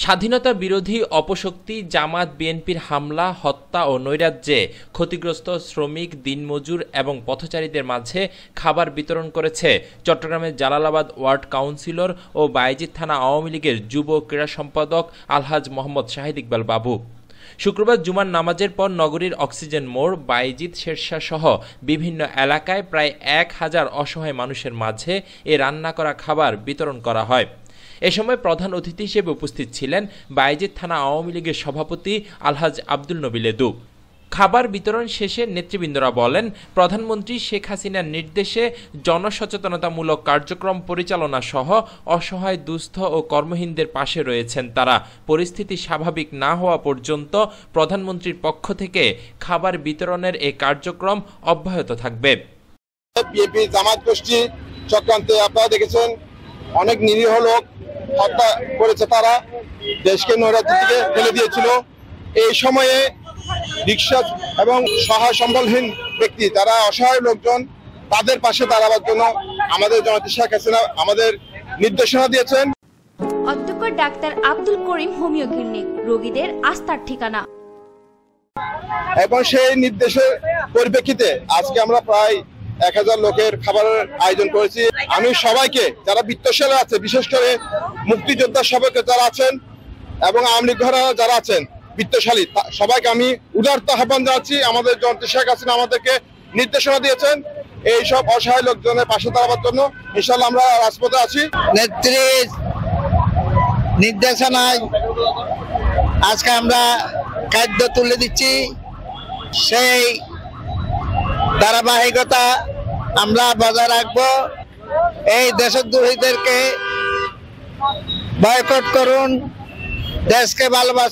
স্বাধীনতা বিরোধী অপশক্তি জামাত বিএনপির হামলা, হত্যা ও নৈরাজ্যে ক্ষতিগ্রস্ত শ্রমিক, দিনমজুর এবং পথচারীদের মাঝে খাবার বিতরণ করেছে চট্টগ্রামের জালালাবাদ ওয়ার্ড কাউন্সিলর ও বায়েজিদ থানা আওয়ামী লীগের যুব ক্রীড়া সম্পাদক আলহাজ মোহাম্মদ শাহিদ ইকবাল বাবু। শুক্রবার জুমার নামাজের পর নগরীর অক্সিজেন মোড়, বায়েজিদ, শেরশাহ সহ বিভিন্ন এলাকায় প্রায় 1000 অসহায় মানুষের মাঝে এ রান্না করা খাবার বিতরণ করা হয়। এ সময় প্রধান অতিথি হিসেবে উপস্থিত ছিলেন বায়েজিদ থানা আওয়ামী লীগের সভাপতি আলহাজ আব্দুল নবী লেদু। খাবার বিতরণ শেষে নেতৃবৃন্দরা বলেন, প্রধানমন্ত্রী শেখ হাসিনার নির্দেশে জনসচেতনতামূলক কার্যক্রম পরিচালনা সহ অসহায়, দুস্থ ও কর্মহীনদের পাশে রয়েছেন তারা। পরিস্থিতি স্বাভাবিক না হওয়া পর্যন্ত প্রধানমন্ত্রীর পক্ষ থেকে খাবার বিতরণের এই কার্যক্রম অব্যাহত থাকবে। বিএনপি জামাত গোষ্ঠী চক্রান্তে আপনারা দেখেছেন অনেক নিরীহ লোক হত্যা করেছে, তারা দেশকে নৈরাজ্যের দিকে ফেলে দিয়েছিল। এই সময়ে রিক্সা এবং সহায় সম্বলহীন ব্যক্তি, তারা অসহায় লোকজন, তাদের পাশে দাঁড়াবার জন্য আমাদের জননেত্রী শেখ হাসিনা আমাদের নির্দেশনা দিয়েছেন। অধ্যক্ষ doctor Abdul Karim homeo clinic, রোগীদের আস্থার ঠিকানা। এবং সেই নির্দেশের পরিপ্রেক্ষিতে আজকে আমরা প্রায় 1000 লোকের খাবারের আয়োজন করেছি। আমি সবাইকে, যারা বিত্তশালী আছে, বিশেষ করে মুক্তিযোদ্ধা সবাইকে যারা আছেন এবং আওয়ামী লীগ যারা আছেন বিত্তশালী, সবাইকে আমি উদারতা আহ্বান জানাচ্ছি। আমাদের জননেত্রী শেখ হাসিনা আমাদেরকে নির্দেশনা দিয়েছেন এই সব অসহায় লোকজনের পাশে দাঁড়াবার জন্য। ইনশাআল্লাহ আমরা রাজপথে আছি। নেত্রীর নির্দেশনায় আজকে আমরা খাদ্য তুলে দিচ্ছি। সেই ধারাবাহিকতা আমরা বজায় রাখবো। এই দেশদ্রোহীদেরকে বয়কট করুন, দেশকে ভালোবাসুন।